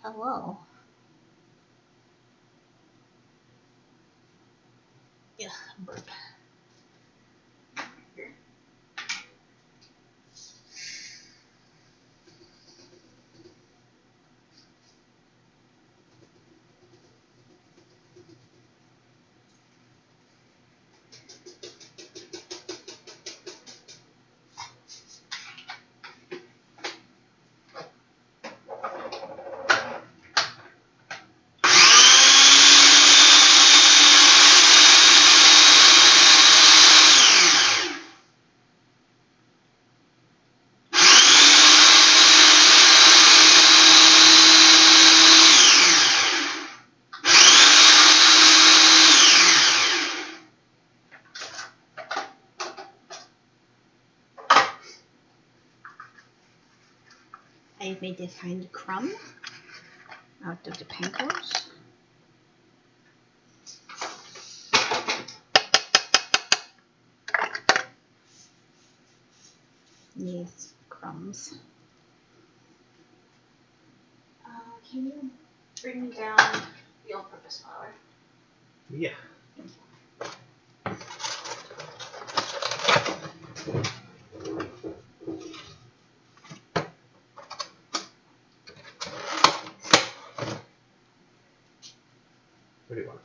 Hello. Yeah, burp. I've made this kind crumb out of the pankos. These crumbs. Can you bring me down the all-purpose flour? Yeah. What do you want?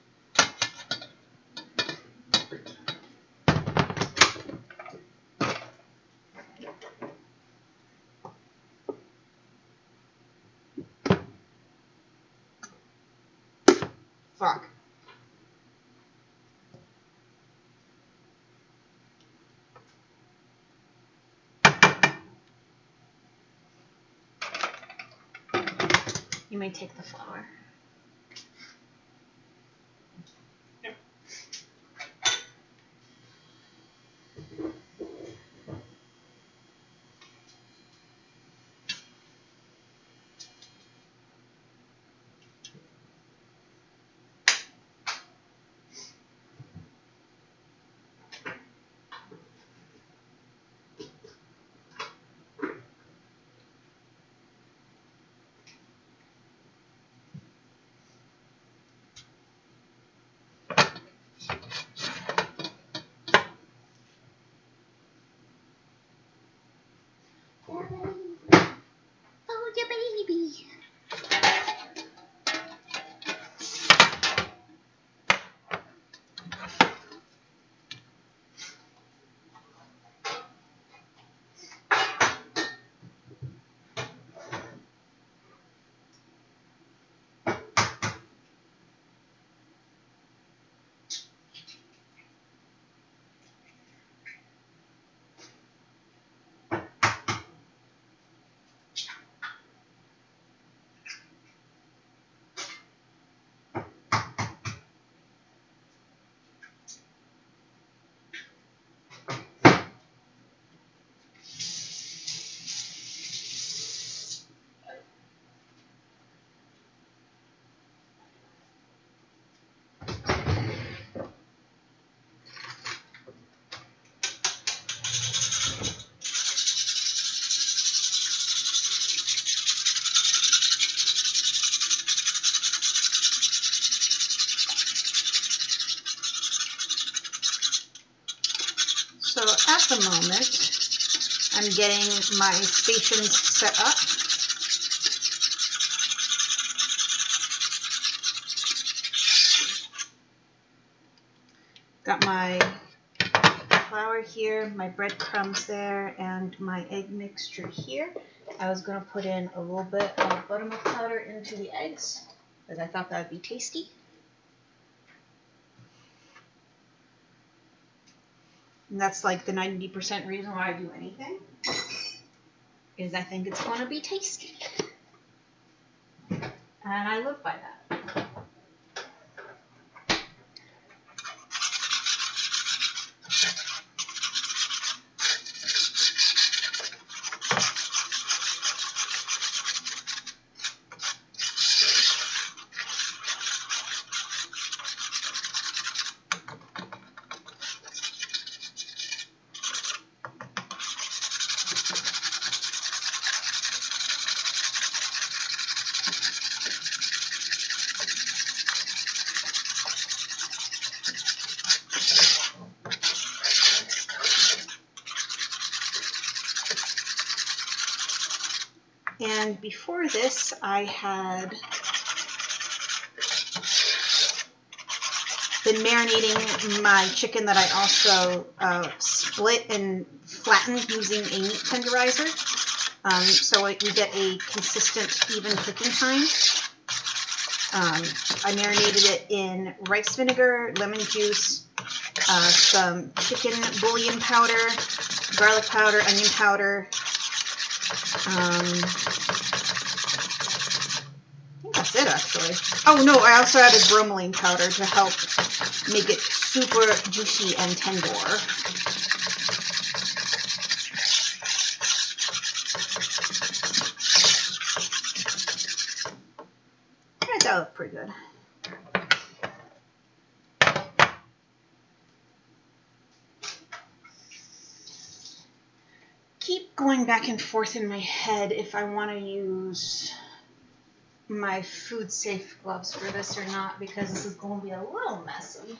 Fuck. You may take the flour. Oh, your baby. So at the moment, I'm getting my stations set up. Got my flour here, my breadcrumbs there, and my egg mixture here. I was going to put in a little bit of buttermilk powder into the eggs because I thought that would be tasty. And that's like the 90% reason why I do anything, is I think it's going to be tasty. And I live by that. And before this, I had been marinating my chicken that I also split and flattened using a meat tenderizer. So we get a consistent, even cooking time. I marinated it in rice vinegar, lemon juice, some chicken bouillon powder, garlic powder, onion powder. I think that's it, actually. Oh, no, I also added bromelain powder to help make it super juicy and tender. That looked pretty good. Keep going back and forth in my head if I want to use my food safe gloves for this or not, because this is going to be a little messy.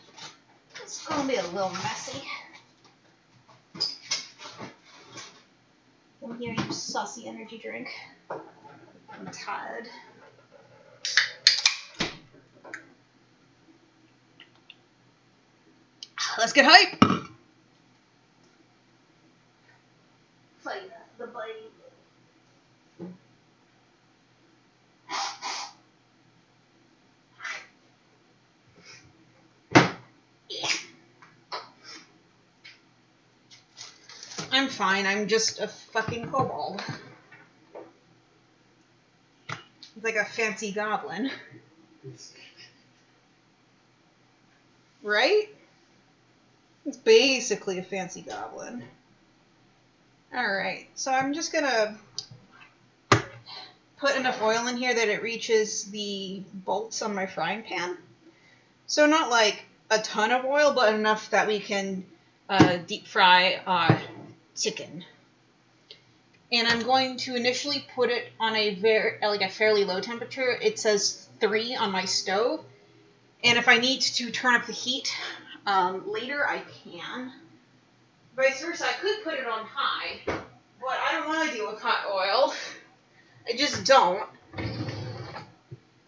It's going to be a little messy. Come here, you saucy energy drink. I'm tired. Let's get hype! Fight the bite. I'm fine, I'm just a fucking kobold. It's like a fancy goblin. Right? It's basically a fancy goblin. Alright, so I'm just gonna put enough oil in here that it reaches the bolts on my frying pan. So not like a ton of oil, but enough that we can deep fry chicken. And I'm going to initially put it on a fairly low temperature. It says 3 on my stove. And if I need to turn up the heat later, I can. Vice versa, I could put it on high, but I don't want to deal with hot oil. I just don't.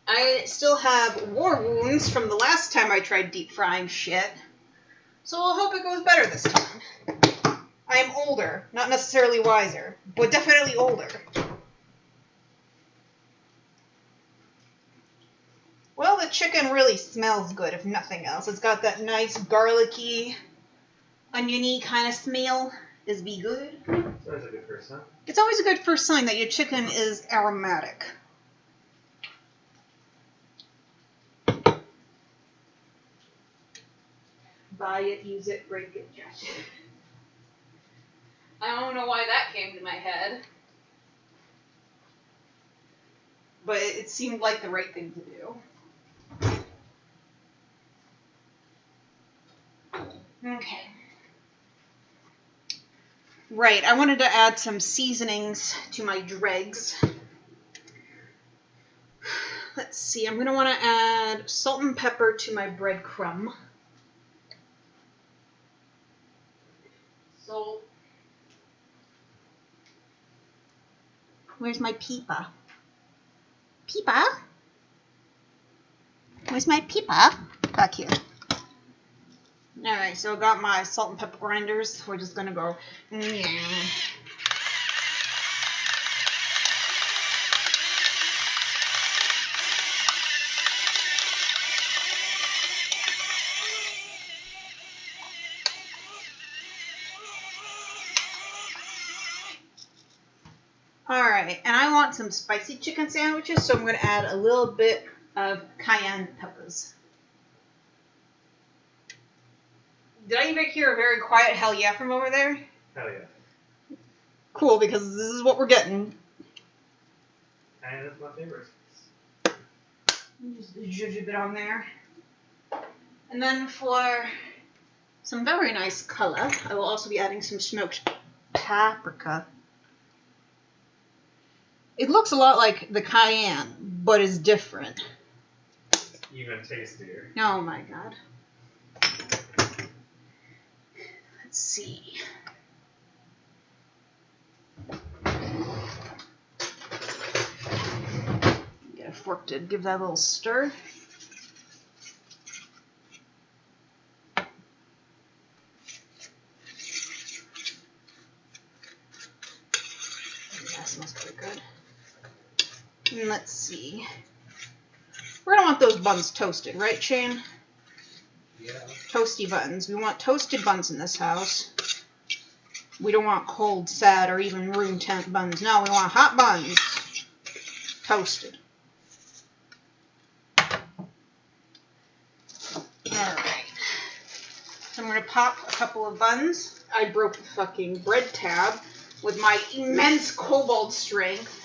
I still have war wounds from the last time I tried deep frying shit. So we'll hope it goes better this time. I am older, not necessarily wiser, but definitely older. Well, the chicken really smells good, if nothing else. It's got that nice garlicky, oniony kind of smell. Is be good. It's always a good first sign. It's always a good first sign that your chicken is aromatic. Buy it, use it, break it, Josh. I don't know why that came to my head. But it seemed like the right thing to do. Okay. Right, I wanted to add some seasonings to my dregs. Let's see, I'm going to want to add salt and pepper to my breadcrumb. Salt. Where's my peepa? Peepa? Where's my peepa? Back here. Alright, so I got my salt and pepper grinders. We're just gonna go. Alright, and I want some spicy chicken sandwiches, so I'm going to add a little bit of cayenne peppers. Did I even hear a very quiet hell yeah from over there? Hell yeah. Cool, because this is what we're getting. And it's my favorite. Just zhuzh a bit on there. And then for some very nice color, I will also be adding some smoked paprika. It looks a lot like the cayenne, but is different. Even tastier. Oh my god. Let's see. fork to give that a little stir. That smells pretty good. And let's see. We're gonna want those buns toasted, right, Shane? Yeah. Toasty buns. We want toasted buns in this house. We don't want cold, sad, or even room temp buns. No, we want hot buns. Toasted. Alright. So I'm going to pop a couple of buns. I broke the fucking bread tab with my immense cobalt strength.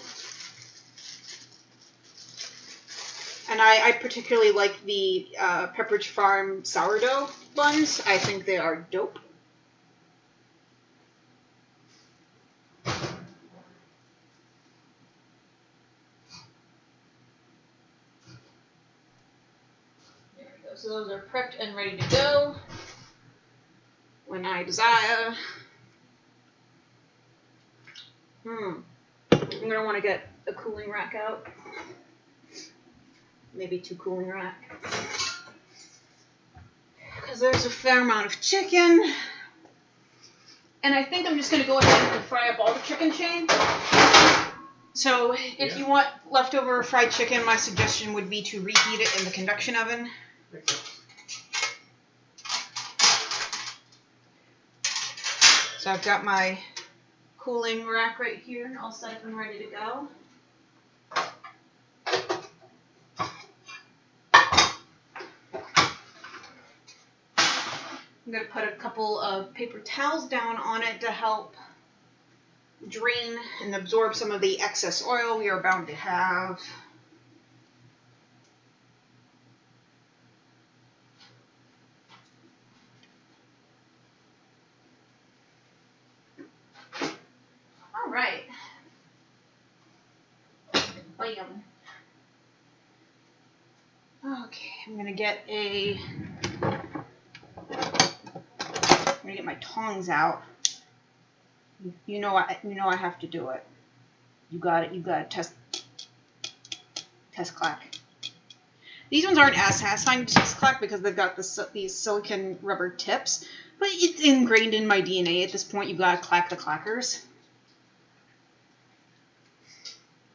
And I particularly like the Pepperidge Farm sourdough buns. I think they are dope. So those are prepped and ready to go when I desire. I'm going to want to get a cooling rack out. Maybe 2 cooling rack. Because there's a fair amount of chicken. And I think I'm just going to go ahead and fry up all the chicken, Shane. So if you want leftover fried chicken, my suggestion would be to reheat it in the conduction oven. So I've got my cooling rack right here, all set up and ready to go. I'm going to put a couple of paper towels down on it to help drain and absorb some of the excess oil we are bound to have. All right. Bam. Okay, I'm gonna get my tongs out. You know I have to do it. You got it. Test clack. These ones aren't as satisfying to test clack because they've got these silicone rubber tips, but it's ingrained in my DNA at this point. You gotta clack the clackers.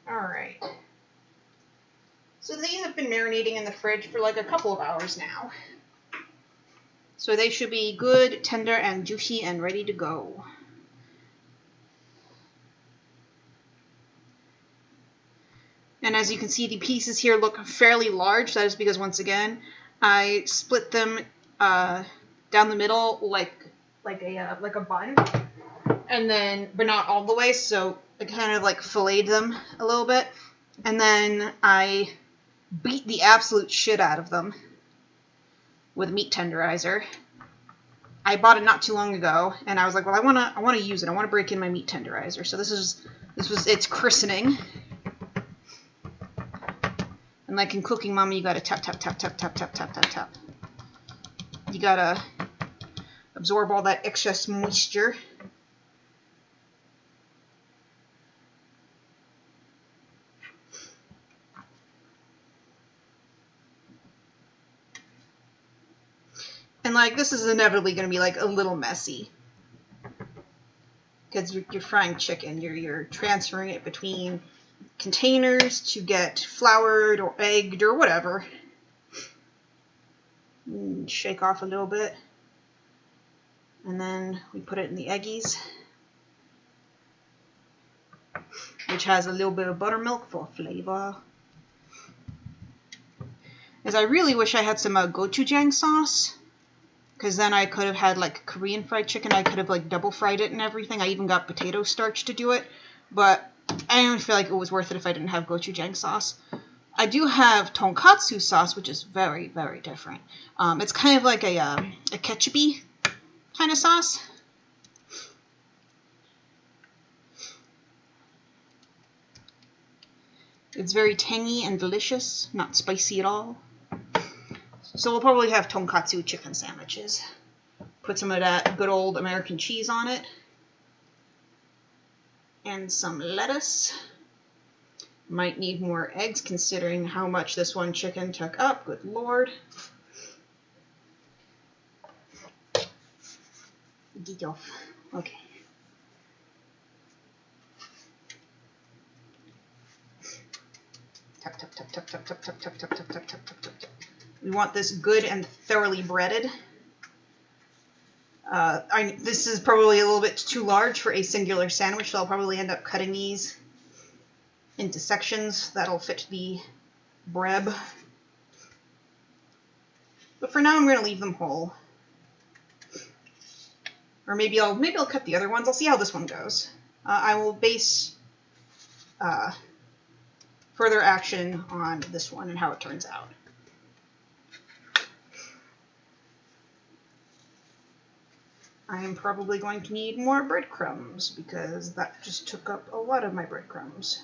All right. So these have been marinating in the fridge for like a couple of hours now. So they should be good, tender, and juicy and ready to go. And as you can see, the pieces here look fairly large. That is because, once again, I split them down the middle like a bun, and then, but not all the way. So I kind of like filleted them a little bit, and then I beat the absolute shit out of them with a meat tenderizer. I bought it not too long ago, and I was like, well, I want to use it. I want to break in my meat tenderizer. So this was its christening. And like in Cooking Mama, you gotta tap, tap, tap, tap, tap, tap, tap, tap, tap. You gotta absorb all that excess moisture. And like, this is inevitably gonna be like a little messy. Because you're frying chicken. You're transferring it between containers to get floured or egged or whatever. And shake off a little bit. And then we put it in the eggies, which has a little bit of buttermilk for flavor. As I really wish I had some gochujang sauce, because then I could have had like Korean fried chicken. I could have like double fried it and everything. I even got potato starch to do it, but I don't feel like it was worth it if I didn't have gochujang sauce. I do have tonkatsu sauce, which is very, very different. It's kind of like a ketchup-y kind of sauce. It's very tangy and delicious, not spicy at all. So we'll probably have tonkatsu chicken sandwiches. Put some of that good old American cheese on it. And some lettuce. Might need more eggs considering how much this one chicken took up. Good Lord. Get off. Okay. Tuck, tuck, tuck, tuck, tuck, tuck, tuck, tuck, tuck, tuck, tuck, tuck, tuck, tuck. We want this good and thoroughly breaded. This is probably a little bit too large for a singular sandwich, so I'll probably end up cutting these into sections that'll fit the bread. But for now, I'm going to leave them whole. Or maybe I'll cut the other ones. I'll see how this one goes. I will base further action on this one and how it turns out. I am probably going to need more breadcrumbs because that just took up a lot of my breadcrumbs.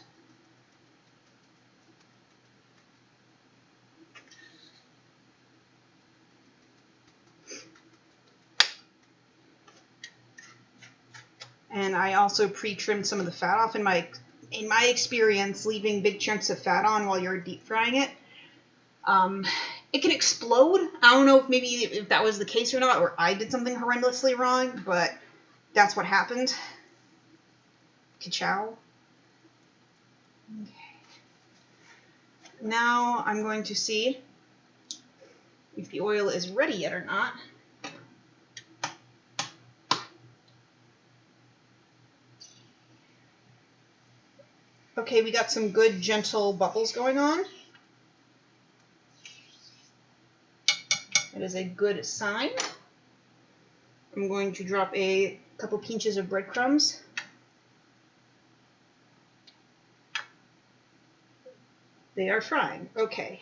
And I also pre-trimmed some of the fat off. In my experience, leaving big chunks of fat on while you're deep frying it, it can explode. I don't know if that was the case or not, or I did something horrendously wrong, but that's what happened. Ka-chow. Okay. Now I'm going to see if the oil is ready yet or not. Okay, we got some good, gentle bubbles going on. That is a good sign. I'm going to drop a couple pinches of breadcrumbs. They are frying. Okay.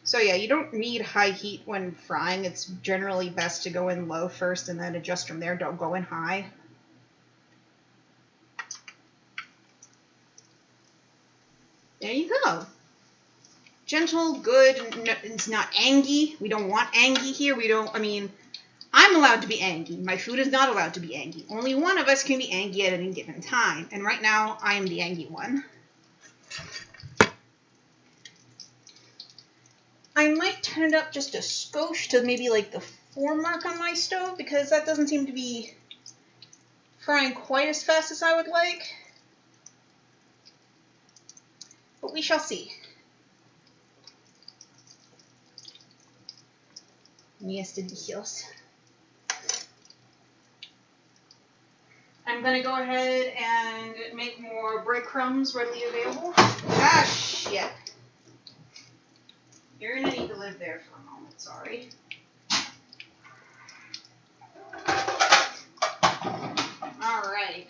So yeah, you don't need high heat when frying. It's generally best to go in low first and then adjust from there. Don't go in high. There you go. Gentle, good, it's not angy. We don't want angy here. I'm allowed to be angy. My food is not allowed to be angy. Only one of us can be angy at any given time. And right now, I am the angy one. I might turn it up just a skosh to maybe like the 4 mark on my stove because that doesn't seem to be frying quite as fast as I would like. But we shall see. Yes, delicious. I'm going to go ahead and make more breadcrumbs readily available. Ah, shit. You're going to need to live there for a moment, sorry. All right.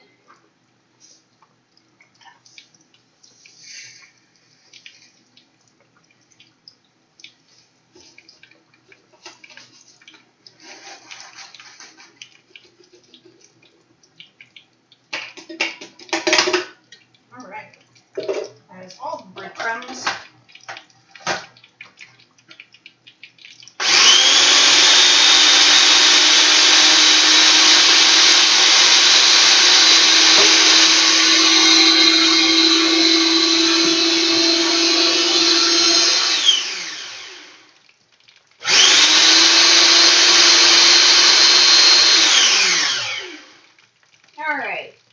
All right. That is all the breadcrumbs.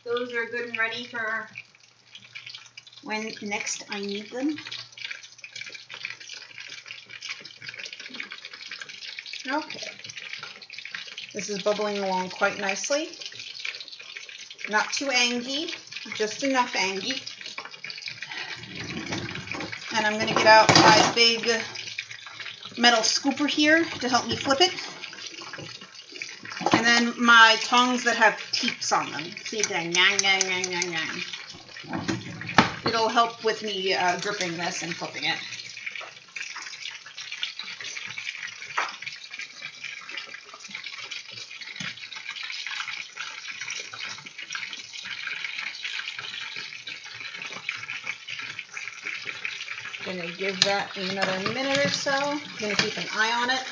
Those are good and ready for when next I need them. Okay. This is bubbling along quite nicely. Not too angy, just enough angy. And I'm going to get out my big metal scooper here to help me flip it. And then my tongs that have teeps on them. See that? Yang, yang, yang, yang, yang. It'll help with me gripping this and flipping it. Gonna give that another minute or so. Gonna keep an eye on it.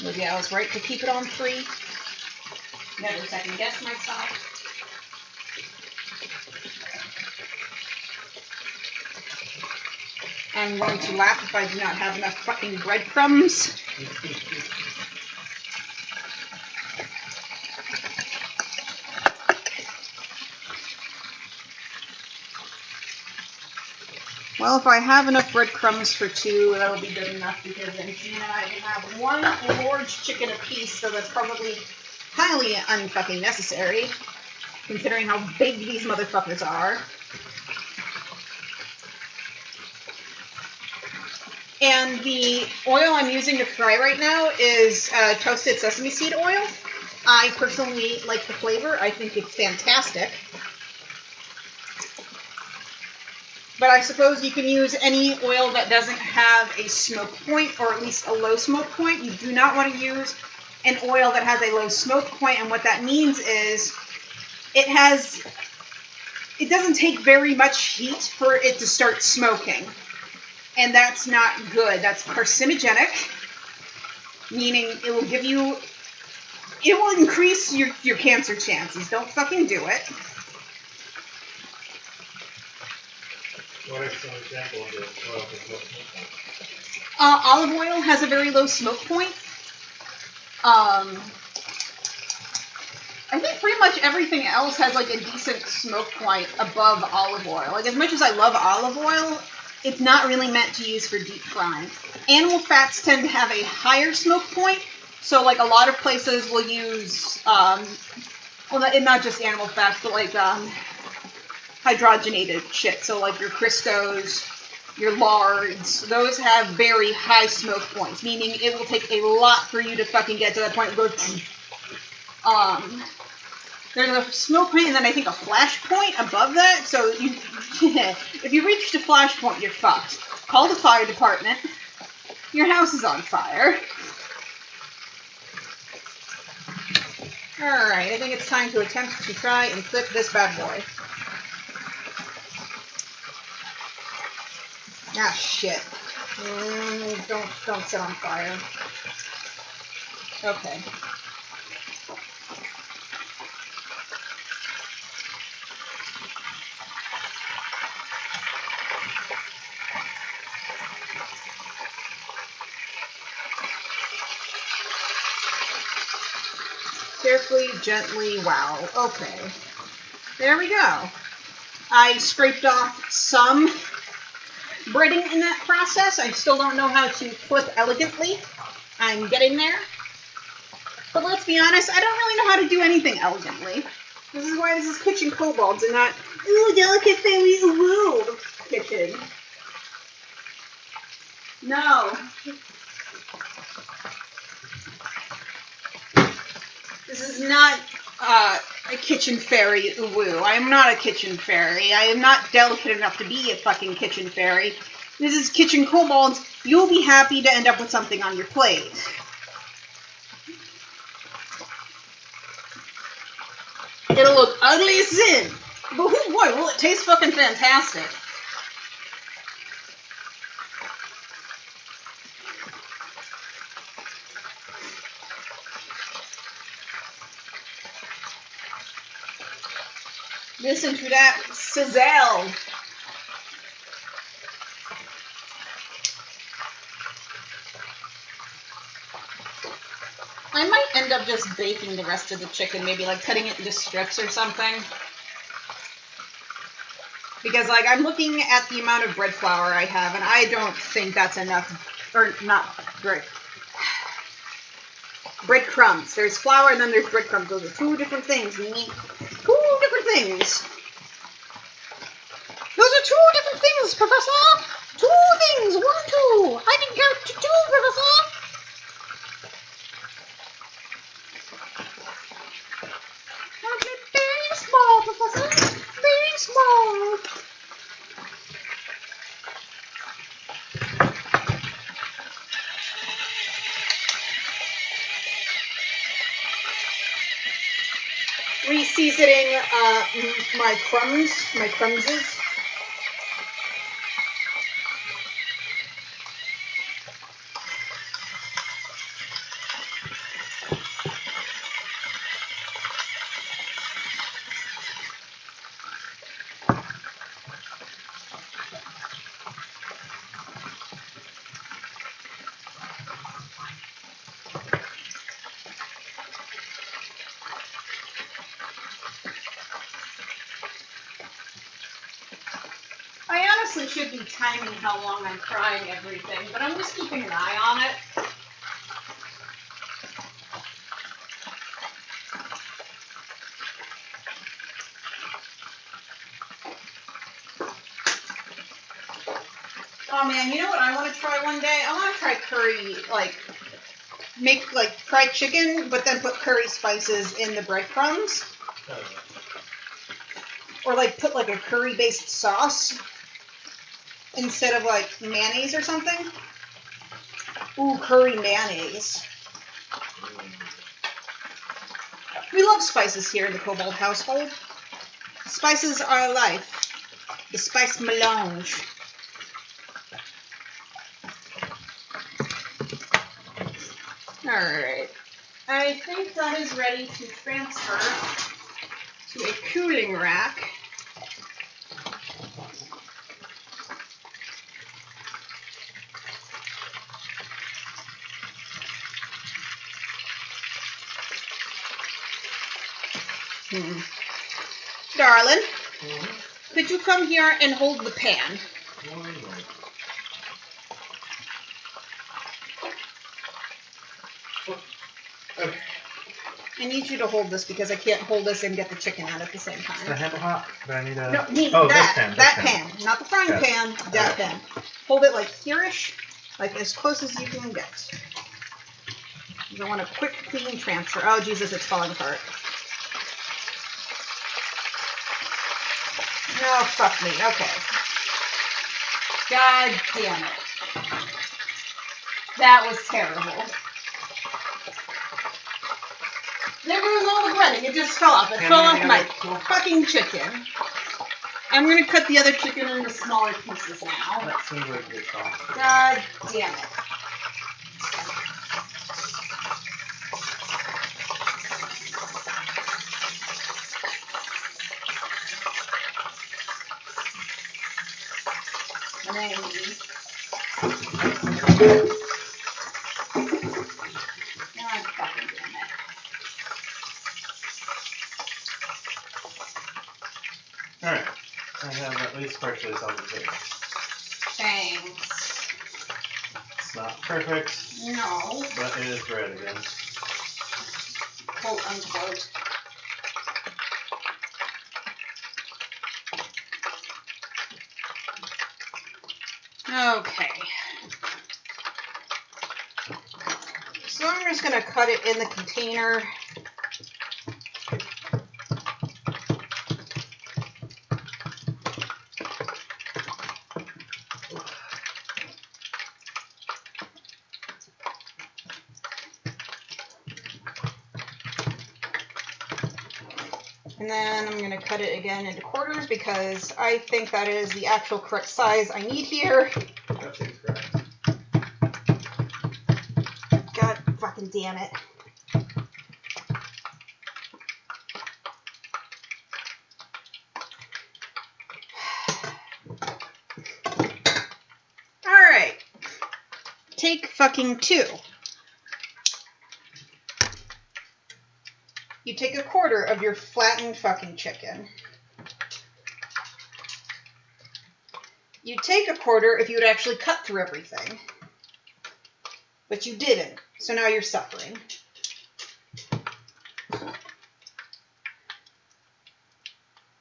Maybe I was right to keep it on 3. Never second guess myself. I'm going to laugh if I do not have enough fucking breadcrumbs. Well, if I have enough breadcrumbs for 2, that'll be good enough because then Gina and I can have 1 large chicken apiece, so that's probably highly unfucking necessary, considering how big these motherfuckers are. And the oil I'm using to fry right now is toasted sesame seed oil. I personally like the flavor. I think it's fantastic. But I suppose you can use any oil that doesn't have a smoke point, or at least a low smoke point. You do not want to use an oil that has a low smoke point, and what that means is it doesn't take very much heat for it to start smoking. And that's not good. That's carcinogenic, meaning it will increase your cancer chances. Don't fucking do it. What are some examples of oil with low smoke point? Olive oil has a very low smoke point. I think pretty much everything else has like a decent smoke point above olive oil. Like, as much as I love olive oil, it's not really meant to use for deep frying. Animal fats tend to have a higher smoke point, so like a lot of places will use, well, not just animal fats, but like hydrogenated shit. So like your Crisco's, your lards, those have very high smoke points, meaning it will take a lot for you to fucking get to that point where there's a smoke point and then I think a flash point above that. So you, if you reach the flash point, you're fucked. Call the fire department. Your house is on fire. Alright, I think it's time to attempt to try and flip this bad boy. Ah, shit. Don't set on fire. Okay. Carefully, gently, wow. Okay. There we go. I scraped off some breading in that process. I still don't know how to flip elegantly. I'm getting there. But let's be honest, I don't really know how to do anything elegantly. This is why this is Kitchen Kobolds and not, ooh, delicate fairy, ooh, kitchen. No. This is not a kitchen fairy, ooh. I am not a kitchen fairy. I am not delicate enough to be a fucking kitchen fairy. This is Kitchen Kobolds. You'll be happy to end up with something on your plate. It'll look ugly as sin, but oh boy, will it taste fucking fantastic. Listen to that sizzle. I might end up just baking the rest of the chicken, maybe like cutting it into strips or something. Because like I'm looking at the amount of bread flour I have and I don't think that's enough, or not breadcrumbs. There's flour and then there's breadcrumbs. Those are 2 different things, Mimi. 2 different things. Those are 2 different things, Professor. 2 things. 1, 2. I can count to 2, Professor. Very small, Professor. Very small. Reseasoning my crumbses. honestly should be timing how long I'm frying everything, but I'm just keeping an eye on it. Oh man, you know what I want to try one day? I want to try curry, like, make like fried chicken, but then put curry spices in the breadcrumbs. Or like put like a curry-based sauce instead of like mayonnaise or something. Ooh, curry mayonnaise. We love spices here in the Kobold household. Spices are life. The spice melange. Alright. I think that is ready to transfer to a cooling rack. Darling, could you come here and hold the pan? Okay. I need you to hold this because I can't hold this and get the chicken out at the same time. Is the handle hot? Do I need a... No, this pan. That pan. Not the frying pan, that pan. Hold it like here-ish, like as close as you can get. I want a quick, clean transfer. Oh, Jesus, it's falling apart. No, fuck me. Okay. God damn it. That was terrible. There was all the breading. It just fell off. It fell off my fucking chicken. I'm going to cut the other chicken into smaller pieces now. That seems like a good thought. God damn it. And then God fucking damn it. Alright. I have at least partially salted chicken. Thanks. It's not perfect. No. But it is bread again. Quote unquote. Okay. So I'm just going to cut it in the container. And then I'm going to cut it again into quarters because I think that is the actual correct size I need here. That seems correct. God fucking damn it. Alright. Take fucking 2. You take a quarter of your flattened fucking chicken. You take a quarter if you would actually cut through everything. But you didn't, so now you're suffering.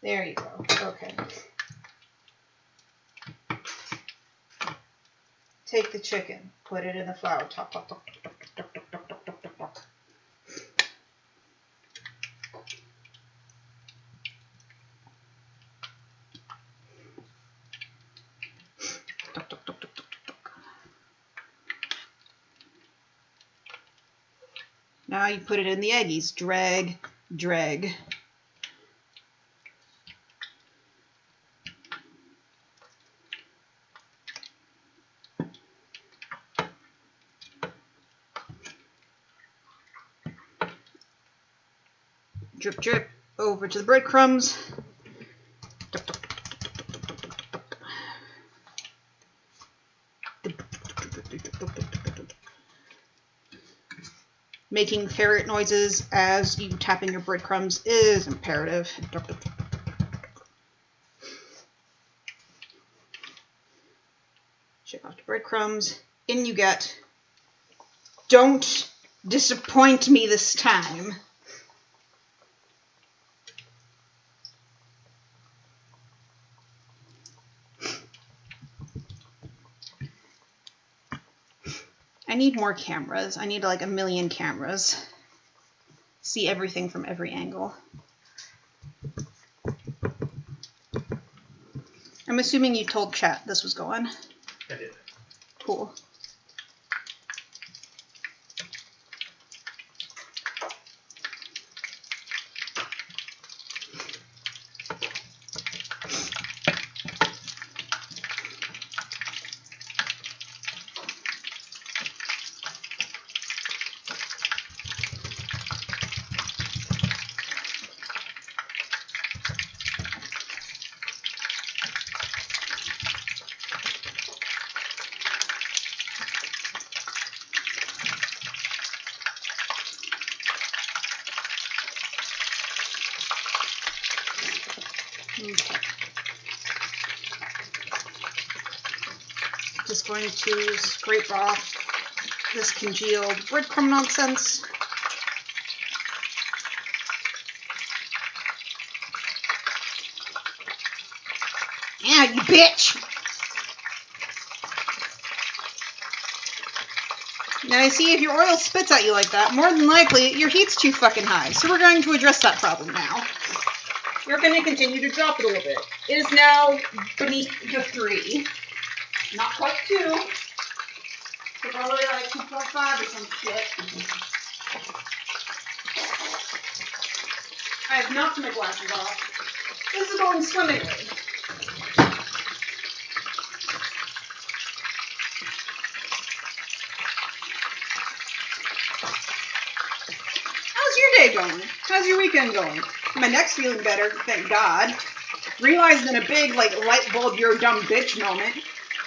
There you go. Okay. Take the chicken, put it in the flour. Top, top, top, top, top, top, top, top, top, top, top. Now you put it in the eggies. Drag, drag. Drip, drip, over to the breadcrumbs. Making ferret noises as you tap in your breadcrumbs is imperative. Shake off the breadcrumbs. In you get. Don't disappoint me this time. I need more cameras. I need like 1,000,000 cameras. See everything from every angle. I'm assuming you told chat this was going. I did. Cool. Okay. Just going to scrape off this congealed breadcrumb nonsense. Yeah, you bitch! Now I see if your oil spits at you like that, more than likely your heat's too fucking high. So we're going to address that problem now. We're going to continue to drop it a little bit. It is now beneath the 3. Not quite 2. So probably like 2.5 or some shit. I have knocked my glasses off. This is going swimmingly. How's your day going? How's your weekend going? My neck's feeling better, thank God. Realized in a big, like, light bulb, you're a dumb bitch moment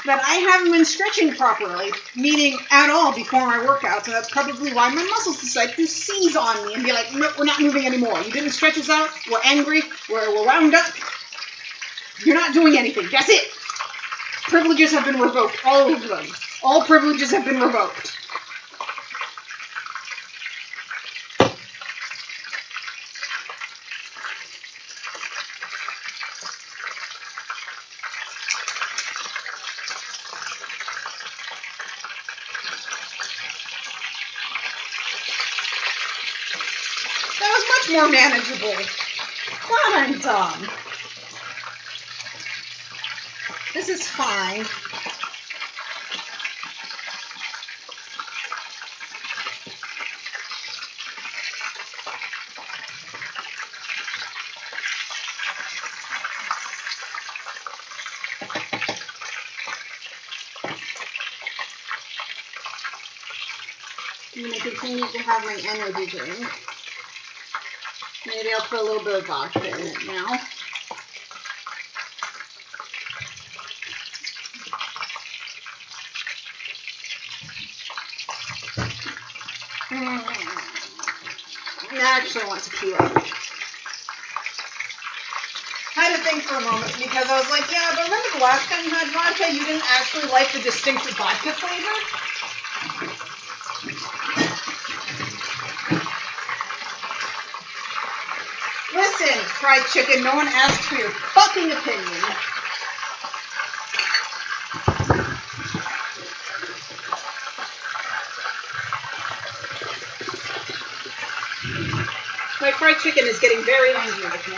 that I haven't been stretching properly, meaning at all before my workouts, and that's probably why my muscles decide to seize on me and be like, nope, we're not moving anymore. You didn't stretch us out, we're angry, we're wound up, you're not doing anything, that's it. Privileges have been revoked, all of them. All privileges have been revoked. More manageable. God, I'm dumb. This is fine. I'm going to continue to have my energy drink. Maybe I'll put a little bit of vodka in it now. I actually want tequila. I had to think for a moment because I was like, yeah, but remember the last time you had vodka, you didn't actually like the distinctive vodka flavor? Listen, fried chicken, no one asked for your fucking opinion. My fried chicken is getting very angry with me.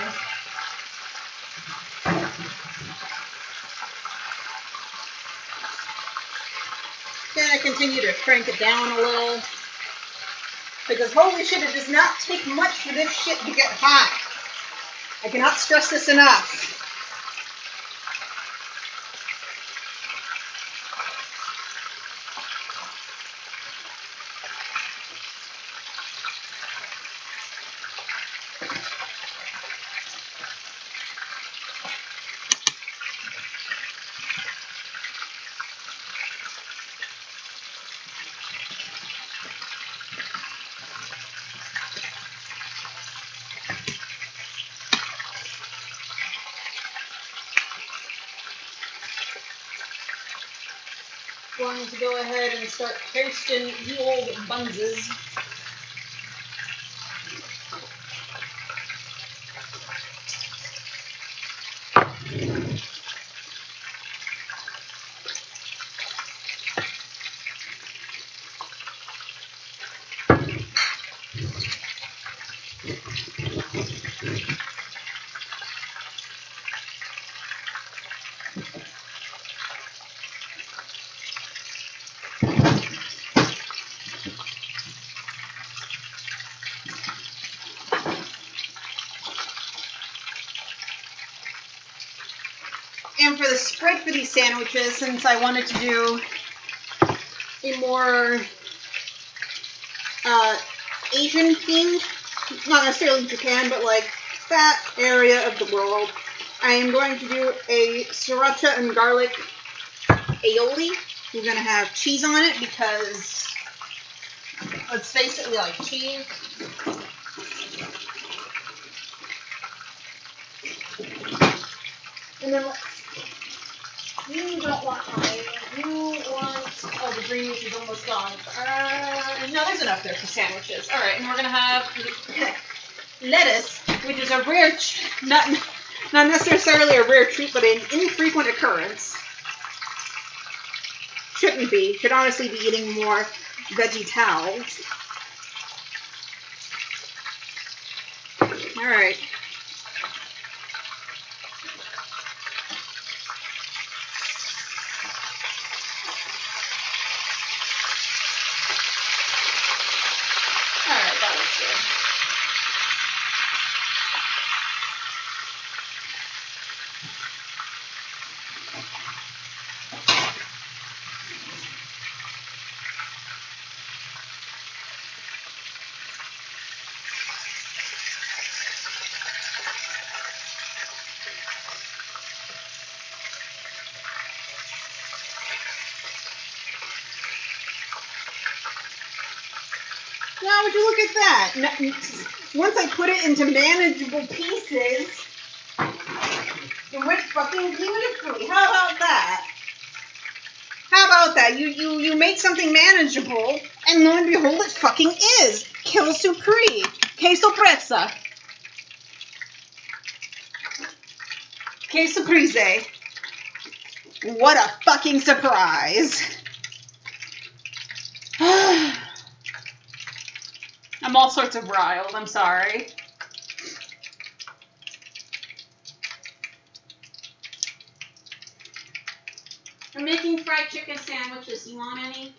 Then I continue to crank it down a little. Because holy shit, it does not take much for this shit to get hot. I cannot stress this enough. going to go ahead and start toasting the old bunses. And for the spread for these sandwiches, since I wanted to do a more Asian themed, not necessarily Japan, but like that area of the world, I am going to do a sriracha and garlic aioli. We're going to have cheese on it because let's face it, we like cheese. And then you don't want honey. You want, oh, the green meat is almost gone. No, there's enough there for sandwiches. All right, and we're going to have lettuce, which is a rare, not necessarily a rare treat, but an infrequent occurrence. Shouldn't be. Should honestly be eating more veggie-tals. All right. That looks good. Now, would you look at that? Once I put it into manageable pieces, it went fucking beautifully. How about that? How about that? You make something manageable, and lo and behold, it fucking is. Que surprise. Que sorpresa. Que surprise. What a fucking surprise. I'm all sorts of riled, I'm sorry. I'm making fried chicken sandwiches. You want any?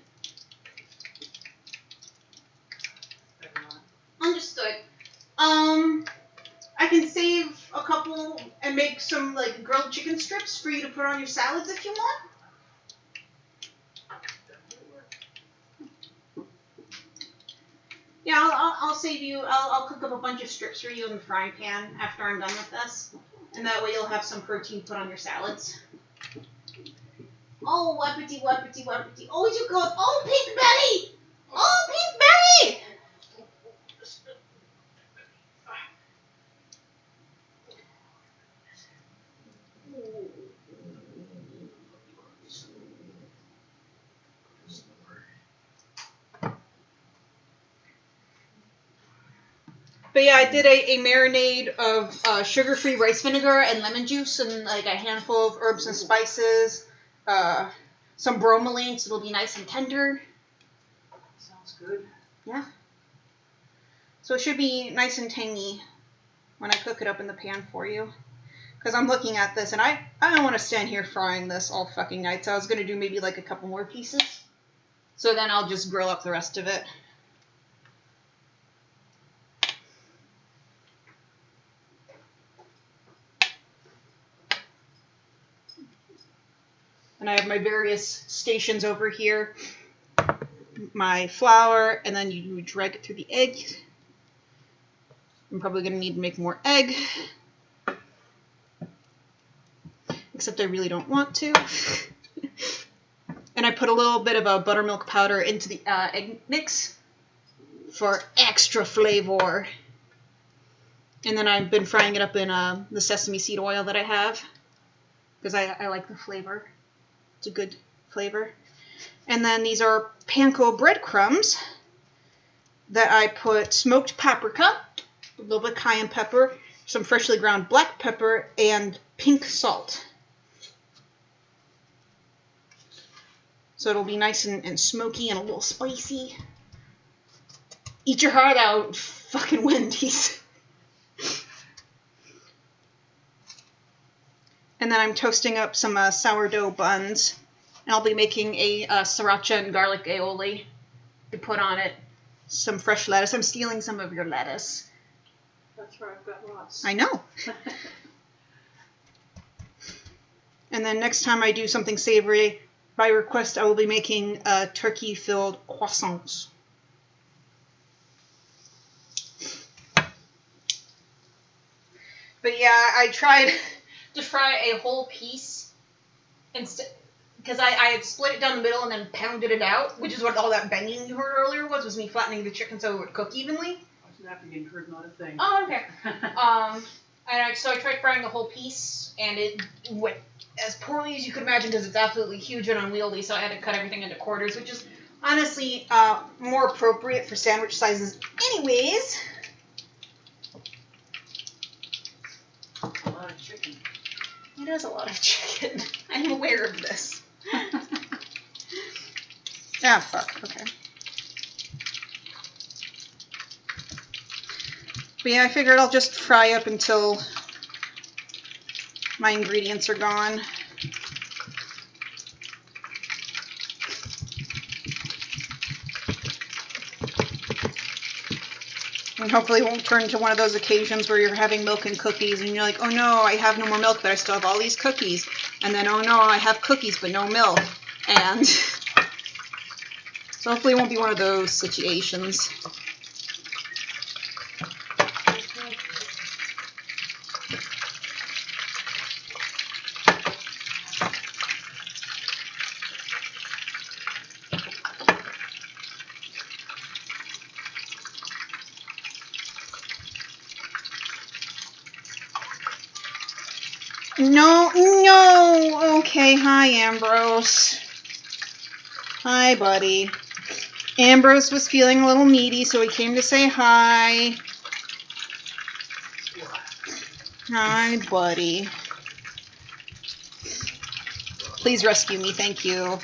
Understood. I can save a couple and make some like grilled chicken strips for you to put on your salads if you want. Yeah, I'll save you. I'll cook up a bunch of strips for you in the frying pan after I'm done with this, and that way you'll have some protein put on your salads. Oh, wappity, wappity, wappity. Oh, you go. Oh, Pink Betty. Oh, Pink Betty. But yeah, I did a marinade of sugar-free rice vinegar and lemon juice and like a handful of herbs and spices, some bromelain so it'll be nice and tender. Sounds good. Yeah. So it should be nice and tangy when I cook it up in the pan for you. Because I'm looking at this and I don't want to stand here frying this all fucking night. So I was going to do maybe like a couple more pieces. So then I'll just grill up the rest of it. And I have my various stations over here. My flour, and then you drag it through the egg. I'm probably going to need to make more egg. Except I really don't want to. And I put a little bit of a buttermilk powder into the egg mix for extra flavor. And then I've been frying it up in the sesame seed oil that I have. Because I like the flavor. It's a good flavor. And then these are panko breadcrumbs that I put smoked paprika, a little bit of cayenne pepper, some freshly ground black pepper, and pink salt. So it'll be nice and smoky and a little spicy. Eat your heart out, fucking Wendy's. And then I'm toasting up some sourdough buns. And I'll be making a sriracha and garlic aioli to put on it. Some fresh lettuce. I'm stealing some of your lettuce. That's where I've got lots. I know. And then next time I do something savory, by request, I will be making turkey-filled croissants. But yeah, I tried to fry a whole piece instead, because I had split it down the middle and then pounded it out, which is what all that banging you heard earlier was me flattening the chicken so it would cook evenly. Snapping and heard not a thing. Oh, okay. So I tried frying the whole piece, and it went as poorly as you could imagine because it's absolutely huge and unwieldy, so I had to cut everything into quarters, which is honestly more appropriate for sandwich sizes anyways. A lot of chicken. It is a lot of chicken. I'm aware of this. Ah, fuck. Okay. But yeah, I figured I'll just fry up until my ingredients are gone. And hopefully it won't turn into one of those occasions where you're having milk and cookies and you're like, oh no, I have no more milk, but I still have all these cookies. And then, oh no, I have cookies, but no milk. And so hopefully it won't be one of those situations. No. Okay, hi, Ambrose. Hi, buddy. Ambrose was feeling a little needy, so he came to say hi. Hi, buddy. Please rescue me, thank you.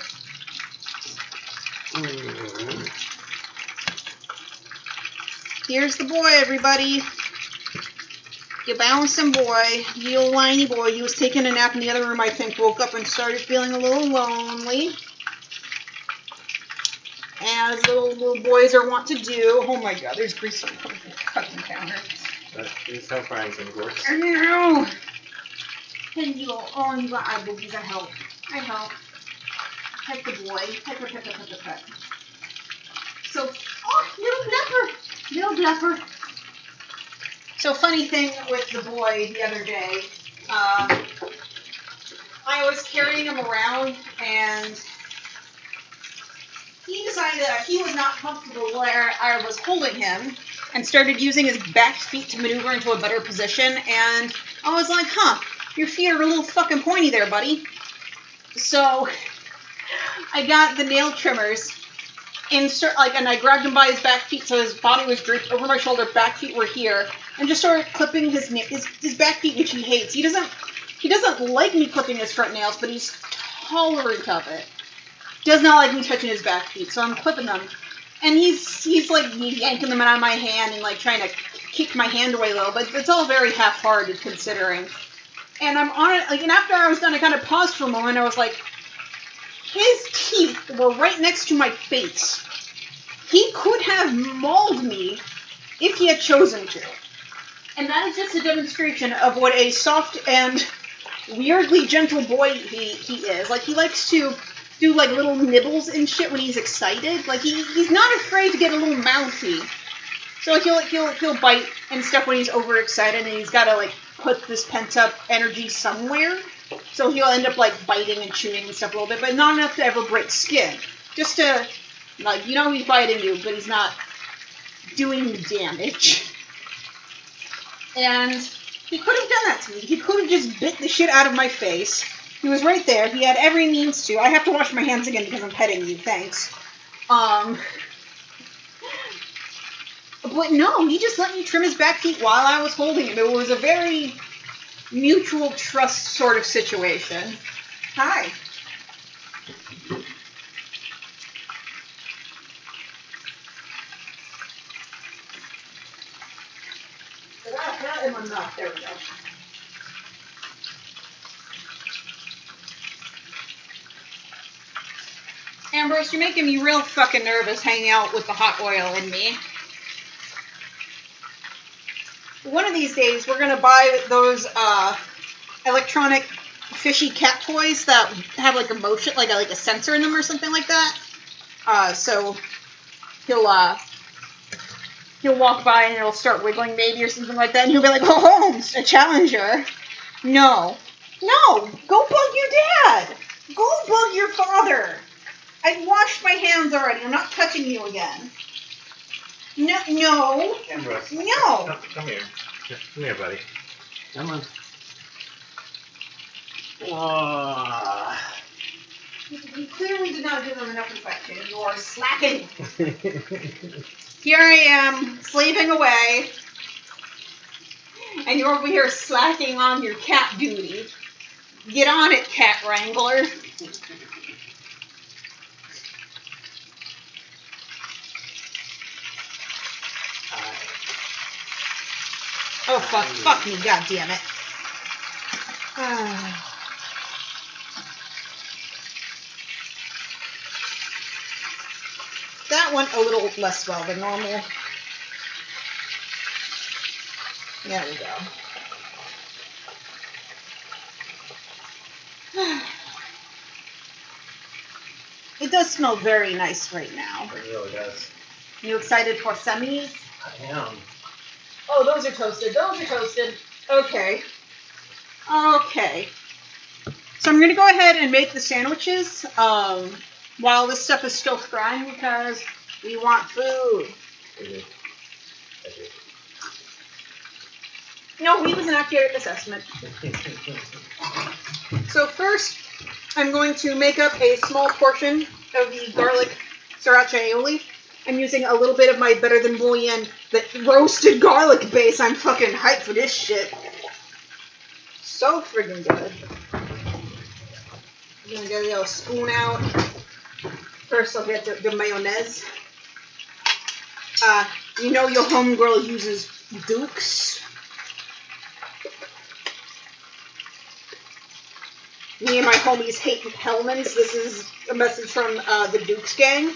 Here's the boy, everybody. You bouncing boy, you little whiny boy. He was taking a nap in the other room, I think. Woke up and started feeling a little lonely. As little boys are wont to do. Oh my god, there's grease on the cooking counter. He's so frying some gorse. I know. And you go, oh, you got eye boogies. I help. Pet the boy. Pet. So, oh, little bluffer. So, funny thing with the boy the other day, I was carrying him around, and he decided that he was not comfortable where I was holding him, and started using his back feet to maneuver into a better position, and I was like, your feet are a little fucking pointy there, buddy. So, I got the nail trimmers, and I grabbed him by his back feet so his body was draped over my shoulder, back feet were here, and just started clipping his back feet, which he hates. He doesn't like me clipping his front nails, but he's tolerant of it. Does not like me touching his back feet, so I'm clipping them. And he's like yanking them out of my hand and like trying to kick my hand away a little, but it's all very half-hearted considering. And I'm on it, and after I was done, I kind of paused for a moment. I was like, his teeth were right next to my face. He could have mauled me if he had chosen to. And that is just a demonstration of what a soft and weirdly gentle boy he is. Like, he likes to do, like, little nibbles and shit when he's excited. Like, he's not afraid to get a little mouthy. So, like, he'll bite and stuff when he's overexcited, and he's got to, like, put this pent-up energy somewhere. So he'll end up, like, biting and chewing and stuff a little bit, but not enough to ever break skin. Just to, like, he's biting you, but he's not doing damage. And he could have done that to me. He could have just bit the shit out of my face, He was right there. He had every means to. I have to wash my hands again because I'm petting you. Thanks. But no, he just let me trim his back feet while I was holding him. It was a very mutual trust sort of situation. Hi. That in my mouth. There we go. Ambrose, you're making me real fucking nervous hanging out with the hot oil in me. One of these days, we're gonna buy those electronic fishy cat toys that have like a motion, like a sensor in them or something like that. So he'll walk by and it'll start wiggling maybe or something like that, and he'll be like, "Oh, Holmes, a challenger." No, go bug your dad. Go bug your father. I've washed my hands already. I'm not touching you again. No. Ambrose. No. Come here. Come here, buddy. Come on. You clearly did not give them enough infection. You are slacking. Here I am, slaving away, and you're over here slacking on your cat duty. Get on it, cat wrangler. Oh, fuck me, goddammit. That went a little less well than normal. There we go. It does smell very nice right now. It really does. You excited for Sammies? I am. Oh, those are toasted. Okay. So I'm going to go ahead and make the sandwiches while this stuff is still frying because we want food. I do. No, he was an accurate assessment. So first, I'm going to make up a small portion of the garlic sriracha aioli. I'm using a little bit of my Better Than Bouillon, the roasted garlic base. I'm fucking hyped for this shit. So friggin' good. I'm gonna get a little spoon out. First, I'll get the mayonnaise. You know your homegirl uses Dukes. Me and my homies hate Hellmann's. This is a message from the Dukes gang.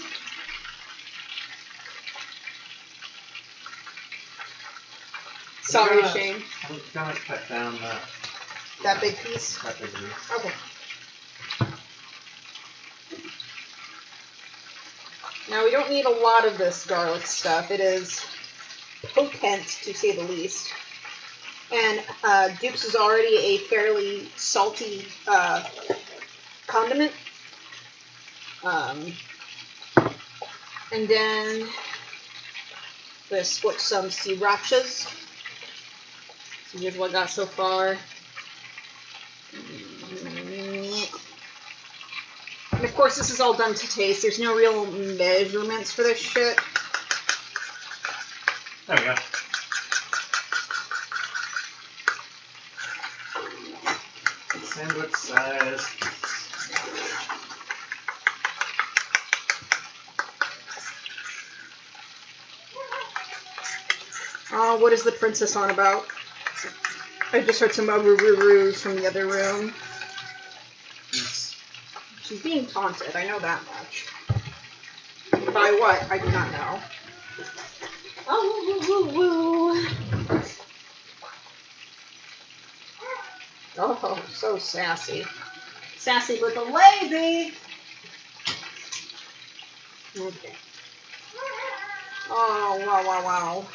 Sorry, Shane. I'm gonna cut down That big piece? that big piece. Okay. Now, we don't need a lot of this garlic stuff. It is potent, to say the least. And Duke's is already a fairly salty condiment. And then I'm going to split some srirachas. So here's what I got so far. And of course, this is all done to taste. There's no real measurements for this shit. There we go. Sandwich size. Oh, what is the princess on about? I just heard some roo-roo-roos from the other room. She's being taunted, I know that much. By what? I do not know. Oh, woo-woo-woo. Oh, so sassy. Sassy but the lazy. Okay. Oh, wow.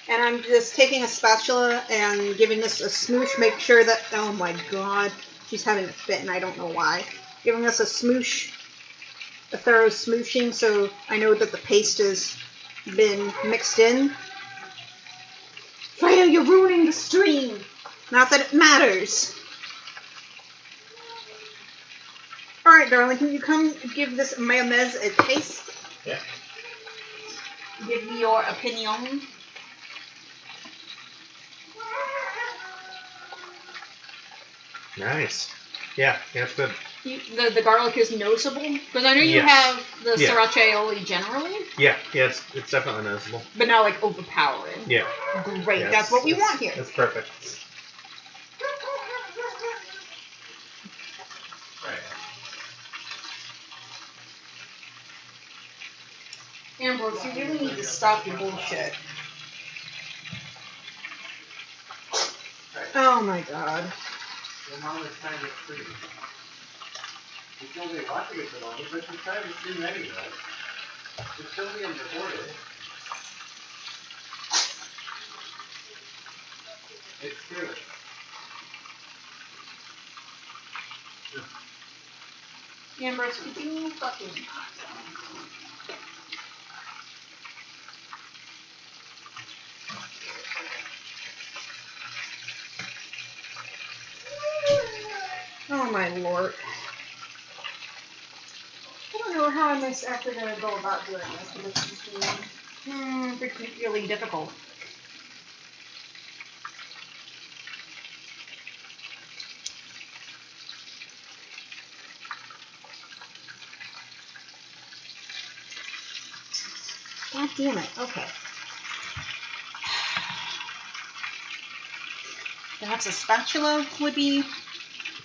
And I'm just taking a spatula and giving this a smoosh, make sure that, oh my god, she's having a fit and I don't know why. Giving this a smoosh, a thorough smooshing so I know that the paste has been mixed in. Fredo, you're ruining the stream! Not that it matters. Alright, darling, can you come give this mayonnaise a taste? Yeah. Give me your opinion. Nice. Yeah, it's good. The garlic is noticeable? Because I know you have the sriracha aioli generally. Yeah, it's definitely noticeable. But not like overpowering. Yeah. Great, that's what we want here. That's perfect. Right. Ambrose, you really need to stop your bullshit. Oh my god. Your mom is trying to free. You told me watching it for long, but she's trying to stream anyway. It's still being recorded. It's true. Ambrose, could you fucking... Oh my lord. I don't know how I'm actually going to go about doing this, but it's just particularly difficult. God damn it. Okay. Perhaps a spatula would be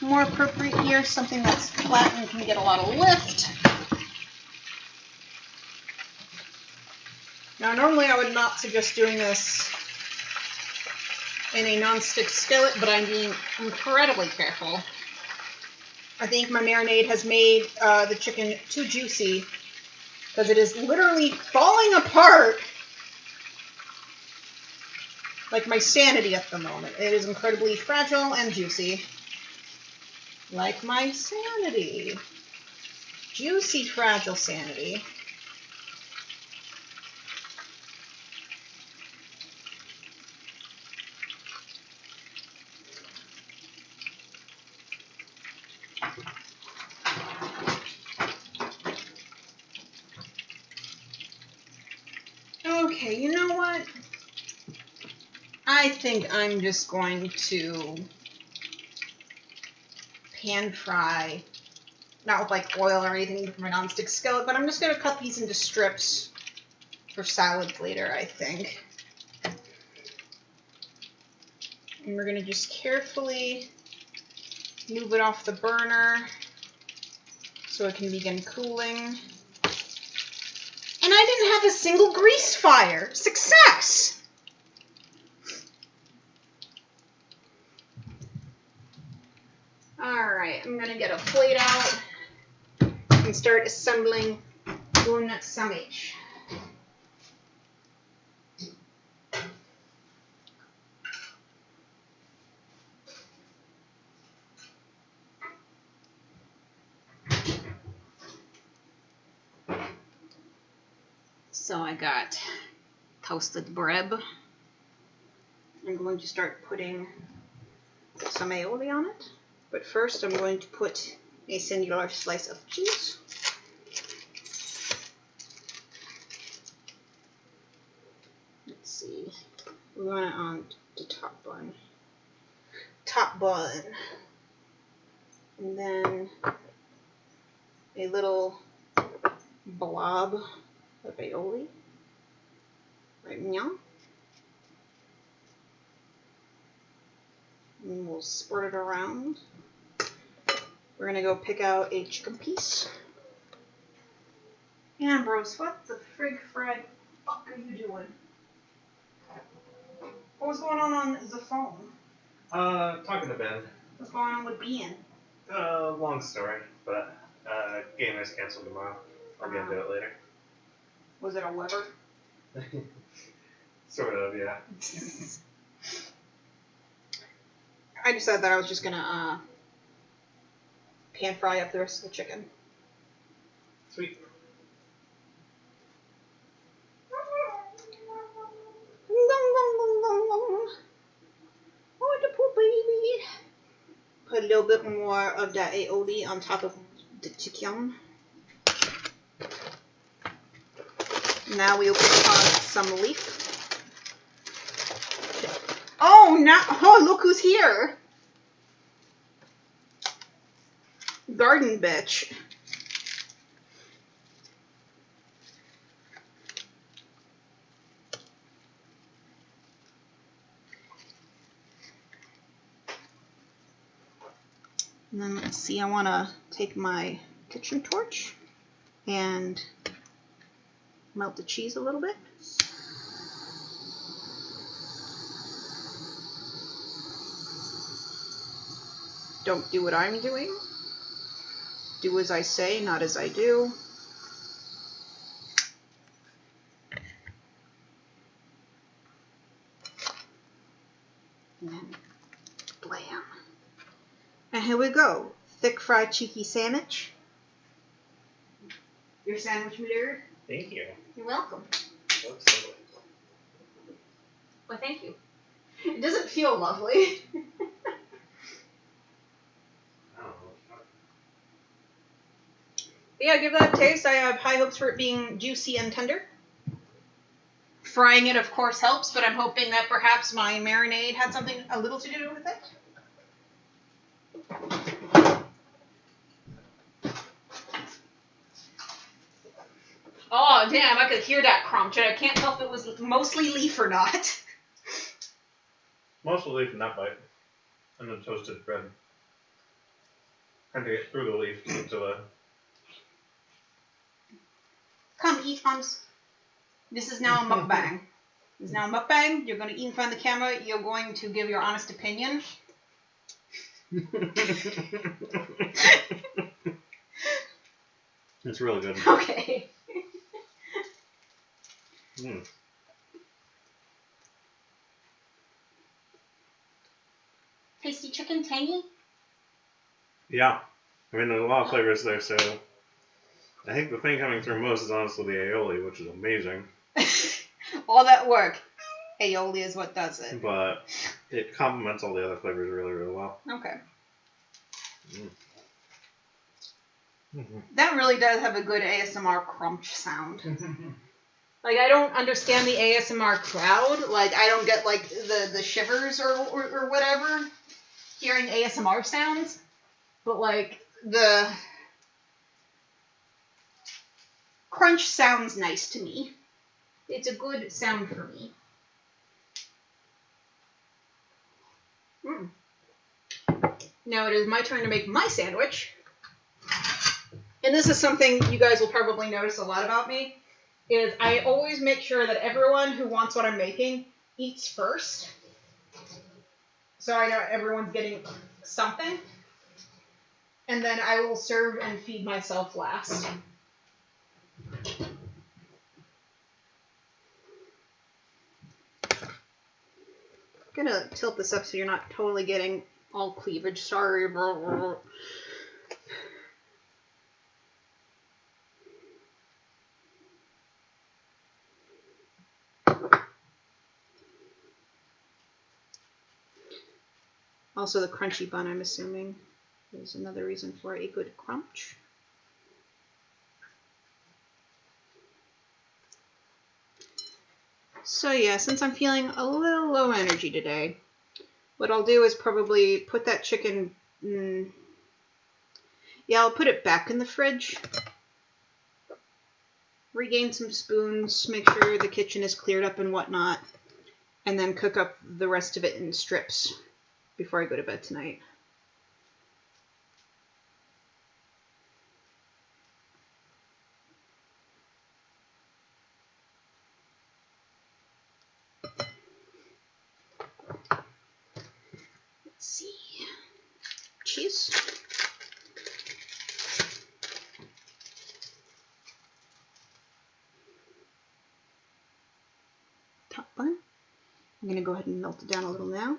more appropriate here. Something that's flat and can get a lot of lift. Now, normally I would not suggest doing this in a non-stick skillet, but I'm being incredibly careful. I think my marinade has made the chicken too juicy because it is literally falling apart. Like my sanity at the moment. It is incredibly fragile and juicy. Like my sanity. Juicy, fragile sanity. Okay, you know what? I think I'm just going to pan fry, not with like oil or anything from a non-stick skillet, but I'm just going to cut these into strips for salads later, I think. And we're going to just carefully move it off the burner so it can begin cooling. And I didn't have a single grease fire. Success! Alright, I'm gonna get a plate out and start assembling one sandwich. So I got toasted bread. I'm going to start putting some aioli on it. But first I'm going to put a singular slice of cheese. Let's see. We want it on the top bun. Top bun. And then a little blob of aioli. Right now. And we'll spread it around. We're gonna go pick out a chicken piece. Ambrose, what the frig frag fuck are you doing? What was going on the phone? Talking to Ben. What's going on with Ben? Long story, but game is canceled tomorrow. I'll get into it later. Was it a Weber? Sort of, yeah. I decided that I was just gonna pan fry up the rest of the chicken. Sweet. Oh, the poor baby. Put a little bit more of that aioli on top of the chicken. Now we'll put on some leaf. Oh, now, oh, look who's here. Garden bitch. And then let's see, I want to take my kitchen torch and melt the cheese a little bit. Don't do what I'm doing. Do as I say, not as I do. And then blam. And here we go. Thick fried cheeky sandwich. Your sandwich, my dear. Thank you. You're welcome. Looks lovely. Well, thank you. It doesn't feel lovely. Yeah, give that a taste. I have high hopes for it being juicy and tender. Frying it, of course, helps, but I'm hoping that perhaps my marinade had something a little to do with it. Oh, damn, I could hear that crunch. I can't tell if it was mostly leaf or not. Mostly leaf and nut bite. And then toasted bread. Trying to get through the leaf to get to the... Come, eat, Hans. This is now a mukbang. This is now a mukbang. You're going to eat in front of the camera. You're going to give your honest opinion. It's really good. Okay. Mm. Tasty chicken, tangy? Yeah. I mean, there's a lot of flavors there, so... I think the thing coming through most is honestly the aioli, which is amazing. All that work. Aioli is what does it. But it complements all the other flavors really, really well. Okay. Mm. Mm-hmm. That really does have a good ASMR crunch sound. Like, I don't understand the ASMR crowd. Like, I don't get, like, the shivers or whatever hearing ASMR sounds. But, like, the crunch sounds nice to me. It's a good sound for me. Mm. Now it is my turn to make my sandwich. And this is something you guys will probably notice a lot about me, is I always make sure that everyone who wants what I'm making eats first. So I know everyone's getting something. And then I will serve and feed myself last. I'm gonna tilt this up so you're not totally getting all cleavage. Sorry. Also, the crunchy bun, I'm assuming, is another reason for a good crunch. So yeah, since I'm feeling a little low energy today, what I'll do is probably put that chicken... yeah, I'll put it back in the fridge. Regain some spoons, make sure the kitchen is cleared up and whatnot, and then cook up the rest of it in strips before I go to bed tonight. Let's see. Cheese. Top bun. I'm going to go ahead and melt it down a little now.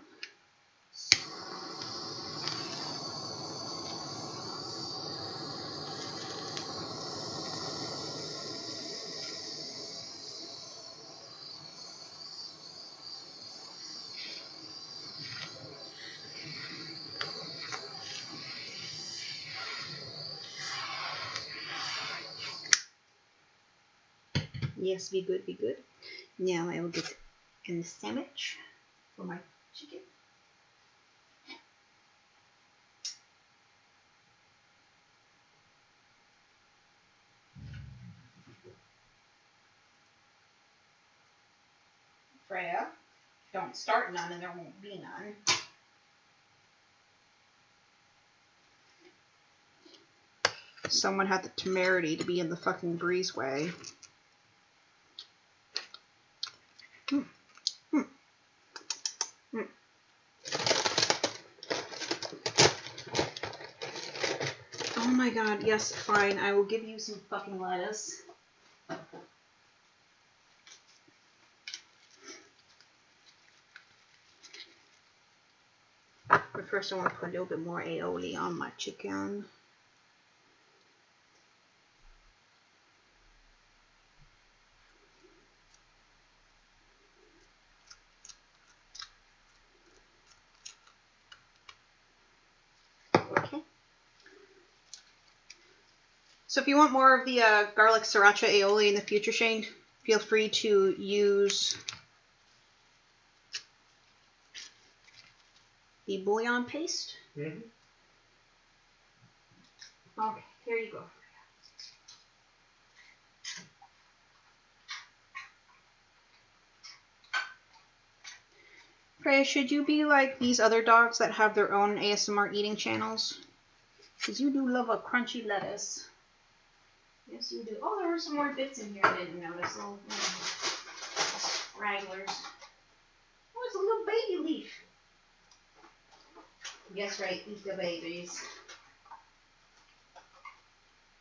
Yes, be good, be good. Now I will get in the sandwich for my chicken. Freya, don't start none and there won't be none. Someone had the temerity to be in the fucking breezeway. Oh my god, yes, fine. I will give you some fucking lettuce. But first I want to put a little bit more aioli on my chicken. Okay. So if you want more of the garlic sriracha aioli in the future, Shane, feel free to use the bouillon paste. Mm-hmm. Okay, here you go. Freya, should you be like these other dogs that have their own ASMR eating channels? Because you do love a crunchy lettuce. Yes, you do. Oh, there were some more bits in here I didn't notice. Little stragglers. Oh, it's a little baby leaf. Yes, right. Eat the babies.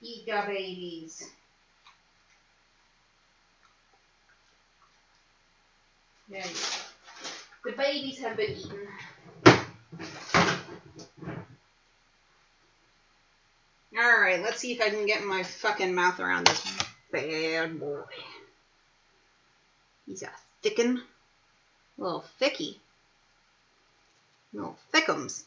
Eat the babies. There you go. The babies have been eaten. Alright, let's see if I can get my fucking mouth around this bad boy. He's a thickin'. A little thicky. Little thickums.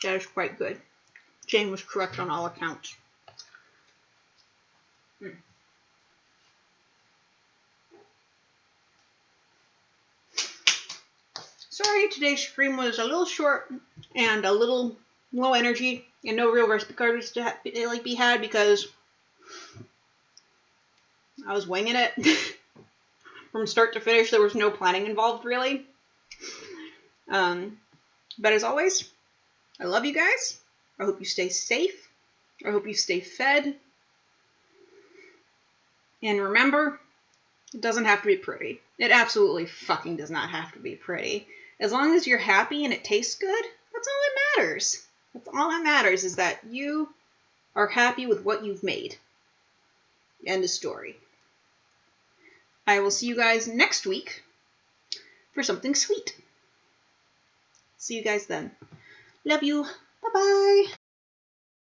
That is quite good. Jane was correct on all accounts. Sorry, today's stream was a little short and a little low energy, and no real recipe cards to be had because I was winging it from start to finish. There was no planning involved, really. But as always, I love you guys. I hope you stay safe. I hope you stay fed. And remember, it doesn't have to be pretty. It absolutely fucking does not have to be pretty. As long as you're happy and it tastes good, that's all that matters. That's all that matters, is that you are happy with what you've made. End of story. I will see you guys next week for something sweet. See you guys then. Love you. Bye-bye.